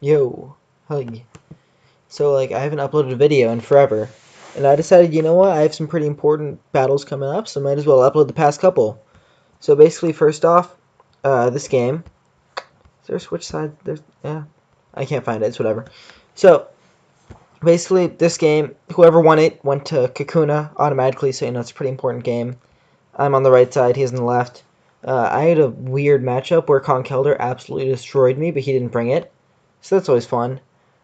Yo, hug. So, I haven't uploaded a video in forever. And I decided, you know what, I have some pretty important battles coming up, so might as well upload the past couple. So, basically, first off, this game. Is there a switch side? Yeah. I can't find it, it's whatever. So, basically, this game, whoever won it went to Kakuna automatically, so, it's a pretty important game. I'm on the right side, he's on the left. I had a weird matchup where Conkelder absolutely destroyed me, but he didn't bring it. So that's always fun.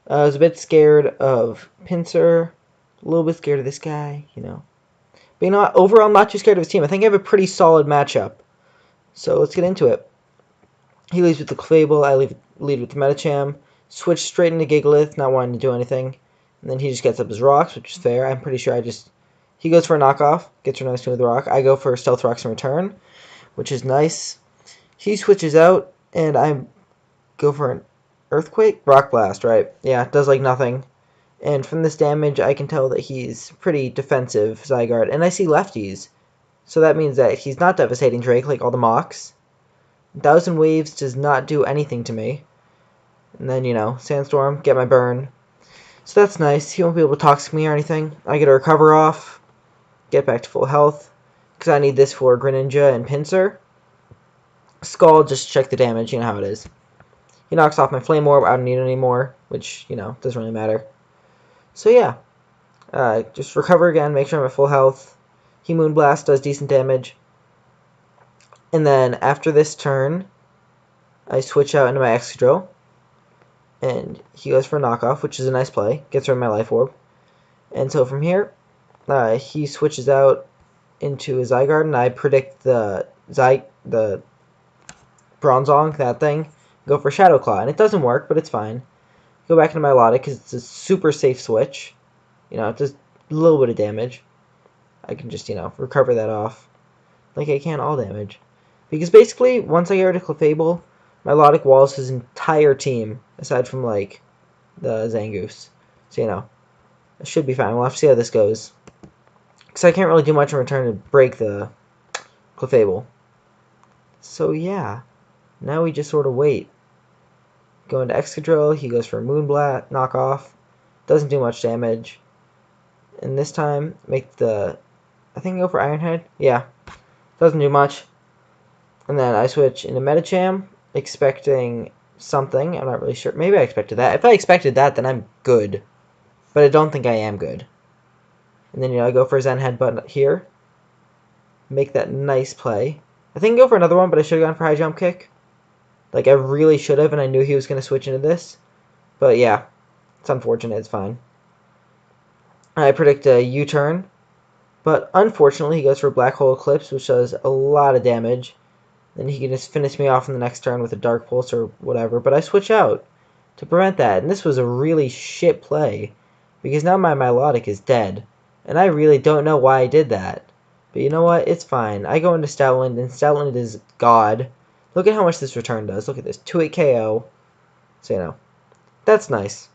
I was a bit scared of Pincer, a little bit scared of this guy, But overall, I'm not too scared of his team. I think I have a pretty solid matchup. So let's get into it. He leads with the Clefable, I lead with the Medicham, switch straight into Gigalith, not wanting to do anything. And then he just gets up his rocks, which is fair. I'm pretty sure he goes for a knockoff, gets her nice with the rock. I go for Stealth Rocks in return, which is nice. He switches out, and I go for an Earthquake? Rock Blast, right. Yeah, does nothing. And from this damage, I can tell that he's pretty defensive, Zygarde. And I see lefties. So that means that he's not devastating Drake like all the mocks. 1,000 Waves does not do anything to me. And then, Sandstorm, get my burn. So that's nice. He won't be able to Toxic me or anything. I get a Recover off, get back to full health. Because I need this for Greninja and Pinsir. Skull, just check the damage, you know how it is. He knocks off my Flame Orb, I don't need it anymore, which, doesn't really matter. So yeah, just recover again, make sure I'm at full health. He Moonblast does decent damage. And then after this turn, I switch out into my Excadrill. And he goes for a knockoff, which is a nice play. Gets rid of my Life Orb. And so from here, he switches out into a Zygarde, and I predict the Bronzong, that thing, go for Shadow Claw. And it doesn't work, but it's fine. Go back into my Milotic because it's a super safe switch. It does a little bit of damage. I can just, recover that off. Like I can all damage. Because basically, once I get rid of Clefable, my Milotic walls his entire team, aside from, the Zangoose. So, it should be fine. We'll have to see how this goes. Because I can't really do much in return to break the Clefable. So, yeah. Now we just sort of wait. Go into Excadrill, he goes for a Moonblast, knockoff. Doesn't do much damage. And this time, I think I go for Iron Head. Yeah, doesn't do much. And then I switch into Medicham, expecting something. I'm not really sure. Maybe I expected that. If I expected that, then I'm good. But I don't think I am good. And then, I go for a Zen Headbutt here. Make that nice play. I think I go for another one, but I should have gone for High Jump Kick. I really should have, and I knew he was going to switch into this. But yeah, it's unfortunate. It's fine. I predict a U-turn. But unfortunately, he goes for Black Hole Eclipse, which does a lot of damage. Then he can just finish me off in the next turn with a Dark Pulse or whatever. But I switch out to prevent that. And this was a really shit play. Because now my Milotic is dead. And I really don't know why I did that. But you know what? It's fine. I go into Stoutland, and Stoutland is God. Look at how much this return does. Look at this. 2-8 KO. So, that's nice.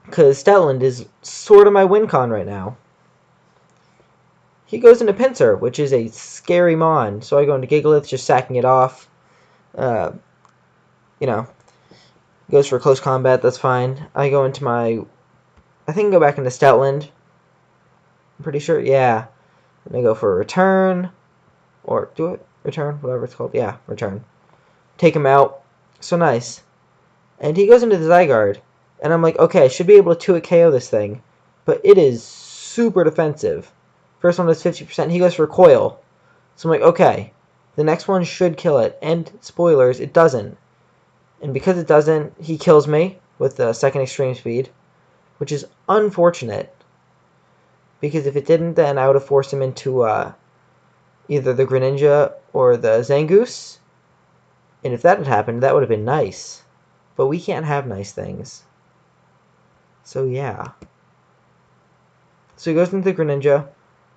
Because Stoutland is sort of my win con right now. He goes into Pinsir, which is a scary mon. So I go into Gigalith, just sacking it off. Goes for close combat. That's fine. I go into I think I go back into Stoutland. I'm pretty sure. Yeah. And I go for a return. Or do it. Return, whatever it's called. Yeah, return. Take him out. So nice. And he goes into the Zygarde. And I'm like, okay, I should be able to 2-hit KO this thing. But it is super defensive. First one is 50%. He goes for Coil. So I'm like, okay. The next one should kill it. And, spoilers, it doesn't. And because it doesn't, he kills me with the second Extreme Speed. Which is unfortunate. Because if it didn't, then I would have forced him into either the Greninja or the Zangoose. And if that had happened, that would have been nice. But we can't have nice things. So yeah. So he goes into the Greninja.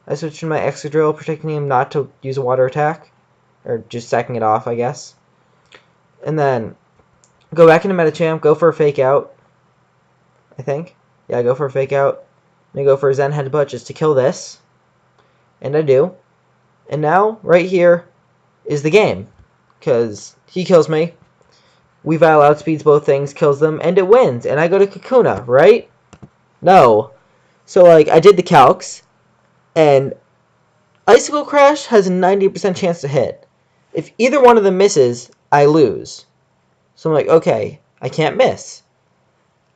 I switch to my Excadrill, protecting him not to use a water attack. Or just sacking it off, I guess. And then go back into Medicham, go for a Fake Out. I think. Yeah, I go for a Fake Out. And I go for a Zen Headbutt just to kill this. And I do. And now, right here, is the game. Because he kills me. Weavile outspeeds both things, kills them, and it wins. And I go to Kakuna, right? No. So, like, I did the calcs, and Icicle Crash has a 90% chance to hit. If either one of them misses, I lose. So I'm like, okay, I can't miss.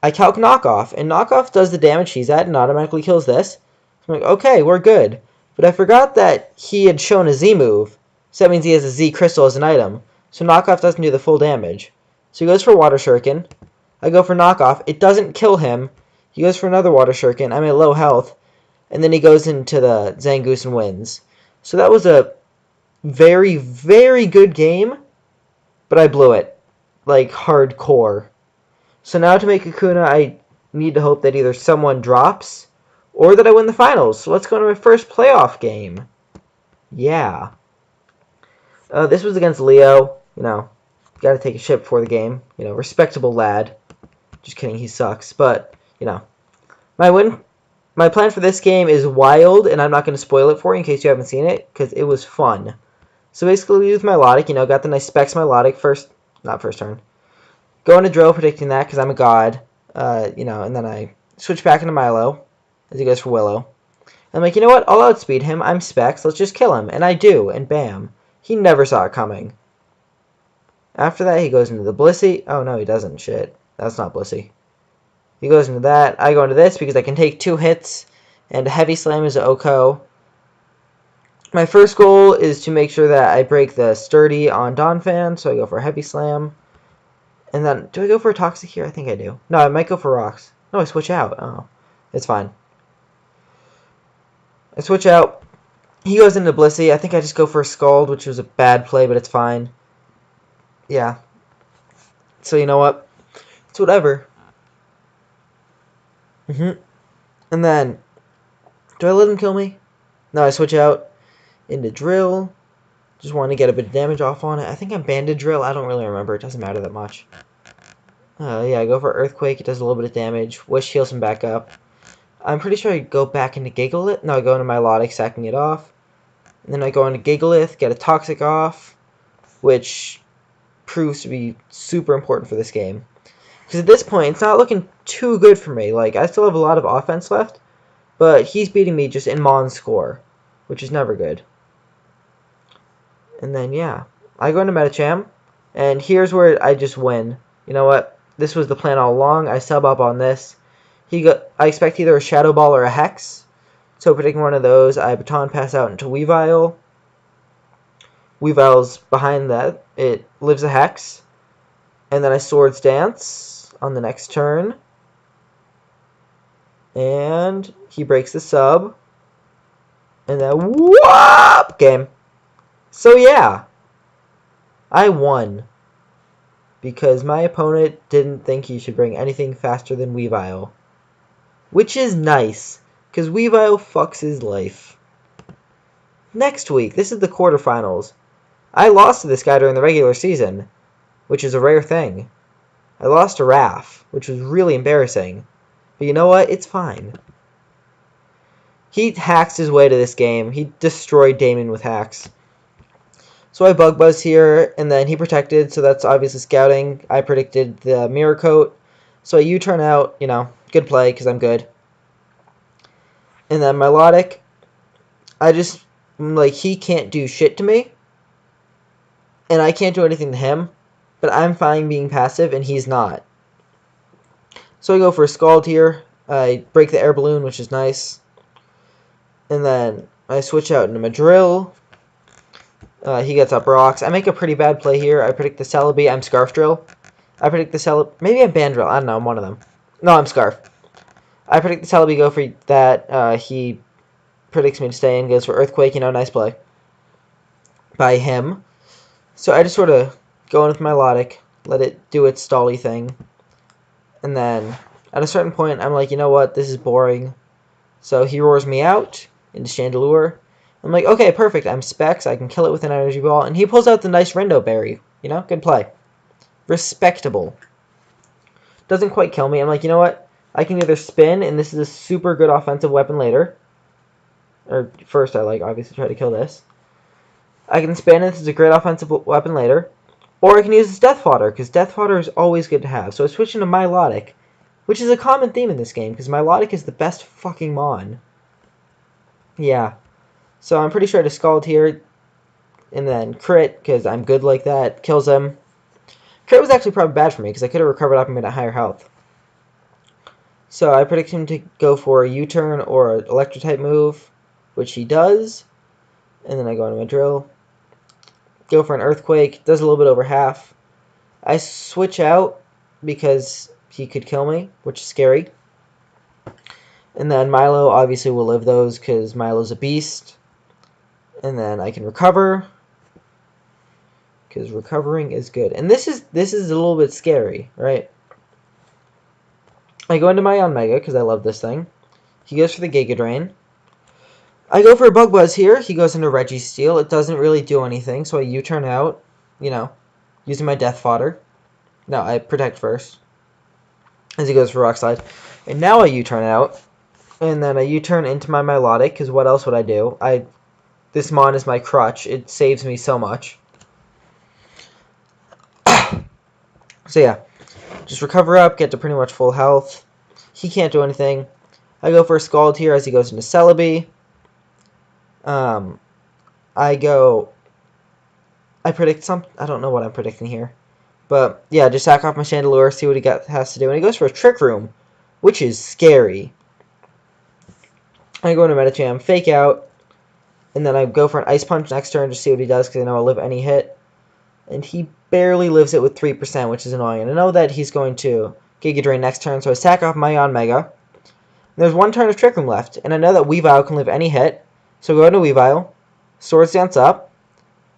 I calc Knockoff, and Knockoff does the damage he's at and automatically kills this. So I'm like, okay, we're good. But I forgot that he had shown a Z move, so that means he has a Z Crystal as an item. So Knockoff doesn't do the full damage. So he goes for Water Shuriken. I go for Knockoff. It doesn't kill him. He goes for another Water Shuriken. I'm at low health. And then he goes into the Zangoose and wins. So that was a very, very good game, but I blew it. Like, hardcore. So now to make Kakuna, I need to hope that either someone drops or that I win the finals. So let's go to my first playoff game. Yeah. This was against Leo. You know, gotta take a shit before the game. You know, respectable lad. Just kidding, he sucks. But, you know, my plan for this game is wild, and I'm not going to spoil it for you in case you haven't seen it, because it was fun. So basically, with Milotic, you know, got the nice specs Milotic not first turn. Go into Drill, predicting that, because I'm a god. You know, and then I switch back into Milo, as he goes for Willow. I'm like, you know what, I'll outspeed him, I'm specs, let's just kill him. And I do, and bam. He never saw it coming. After that, he goes into the Blissey. Oh, no, he doesn't, shit. That's not Blissey. He goes into that. I go into this because I can take 2 hits, and a Heavy Slam is an Oko. My first goal is to make sure that I break the Sturdy on Donphan, so I go for a Heavy Slam. And then, do I go for a Toxic here? I think I do. No, I might go for Rocks. No, I switch out. Oh, it's fine. I switch out. He goes into Blissey. I think I just go for a Scald, which was a bad play, but it's fine. Yeah. So, you know what? It's whatever. And then, do I let him kill me? No, I switch out into Drill. Just want to get a bit of damage off on it. I think I'm Banded Drill. I don't really remember. It doesn't matter that much. Yeah, I go for Earthquake. It does a little bit of damage. Wish heals him back up. I'm pretty sure I go back into Gigalith. No, I go into Milotic, sacking it off. And then I go into Gigalith, get a Toxic off, which proves to be super important for this game. Because at this point, it's not looking too good for me. Like, I still have a lot of offense left, but he's beating me just in Mon score, which is never good. And then, yeah, I go into Metacham, and here's where I just win. You know what? This was the plan all along. I sub up on this. I expect either a Shadow Ball or a Hex. So predicting one of those, I Baton Pass out into Weavile. Weavile's behind that. It lives a Hex. And then I Swords Dance on the next turn. And he breaks the sub. And then, whoop! Game. So yeah, I won. Because my opponent didn't think he should bring anything faster than Weavile. Which is nice, because Weavile fucks his life. Next week, this is the quarterfinals. I lost to this guy during the regular season, which is a rare thing. I lost to Raph, which was really embarrassing. But you know what? It's fine. He hacked his way to this game. He destroyed Damon with hacks. So I Bug Buzz here, and then he protected, so that's obviously scouting. I predicted the Mirror Coat. So I U-turn out, you know, good play, because I'm good. And then Milotic, I just, like, he can't do shit to me. And I can't do anything to him. But I'm fine being passive, and he's not. So I go for a Scald here. I break the Air Balloon, which is nice. And then I switch out into my Drill. He gets up Rocks. I make a pretty bad play here. I predict the Celebi. I'm Scarf Drill. I predict the Celebi. Maybe I'm Band Drill. I don't know. I'm one of them. No, I'm Scarf. I predict the Celebi go for that. He predicts me to stay and goes for Earthquake. You know, nice play by him. So I just sort of go in with Milotic, let it do its stally thing. And then at a certain point, I'm like, you know what? This is boring. So he roars me out into Chandelure. I'm like, okay, perfect. I'm Specs. I can kill it with an Energy Ball. And he pulls out the nice Rindo Berry. You know, good play. Respectable. Doesn't quite kill me. I'm like, you know what? I can either spin, and this is a super good offensive weapon later. Or first, I obviously try to kill this. I can spin, and this is a great offensive weapon later. Or I can use this Death Fodder, because Death Fodder is always good to have. So I switch into Milotic, which is a common theme in this game, because Milotic is the best fucking Mon. Yeah. So I'm pretty sure to Scald here, and then crit, because I'm good like that, kills him. Crit was actually probably bad for me, because I could have recovered up and been at higher health. So I predict him to go for a U-turn or an Electro-type move, which he does. And then I go into my drill. Go for an Earthquake, does a little bit over half. I switch out because he could kill me, which is scary. And then Milo obviously will live those because Milo's a beast. And then I can recover, because recovering is good. And this is a little bit scary, right? I go into my Mega because I love this thing. He goes for the Giga Drain. I go for a Bug Buzz here. He goes into Registeel. It doesn't really do anything, so I U-turn out, using my Death Fodder. No, I Protect first, as he goes for Rock Slide. And now I U-turn out, and then I U-turn into my Milotic, because what else would I do? This Mon is my crutch. It saves me so much. So yeah, just recover up, get to pretty much full health. He can't do anything. I go for a Scald here as he goes into Celebi. I predict I don't know what I'm predicting here. But yeah, just sack off my Chandelure, see what he has to do. And he goes for a Trick Room, which is scary. I go into Medicham, Fake Out, and then I go for an Ice Punch next turn to see what he does, because I know I'll live any hit. And he barely lives it with 3%, which is annoying. And I know that he's going to Giga Drain next turn, so I sack off my Mega. And there's one turn of Trick Room left, and I know that Weavile can live any hit. So go into Weavile, Swords Dance up,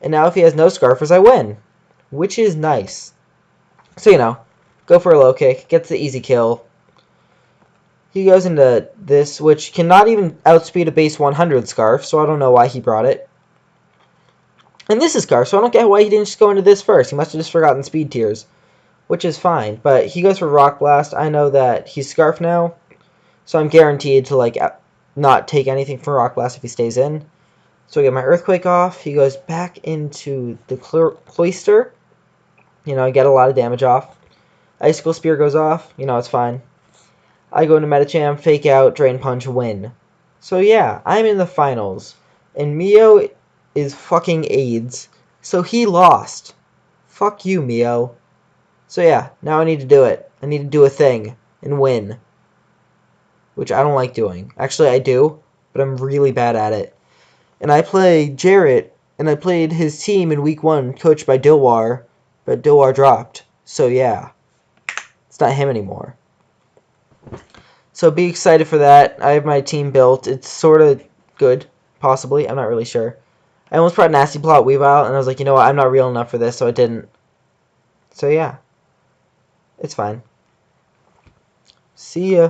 and now if he has no Scarfers, I win. Which is nice. So, go for a low kick, gets the easy kill. He goes into this, which cannot even outspeed a base 100 Scarf, so I don't know why he brought it. And this is Scarf, so I don't get why he didn't just go into this first. He must have just forgotten Speed Tiers, which is fine. But he goes for Rock Blast. I know that he's Scarf now, so I'm guaranteed to, not take anything from Rock Blast if he stays in. So I get my Earthquake off. He goes back into the Cloyster. I get a lot of damage off. Icicle Spear goes off. It's fine. I go into Medicham, Fake Out, Drain Punch, win. So yeah, I'm in the finals. And Mio is fucking AIDS. So he lost. Fuck you, Mio. So yeah, now I need to do it. I need to do a thing and win. Which I don't like doing. Actually, I do, but I'm really bad at it. And I play Jarrett, and I played his team in week 1, coached by Dilwar, but Dilwar dropped. So yeah, it's not him anymore. So be excited for that. I have my team built. It's sort of good, possibly. I'm not really sure. I almost brought Nasty Plot Weavile, and I was like, you know what, I'm not real enough for this, so I didn't. So yeah, it's fine. See ya.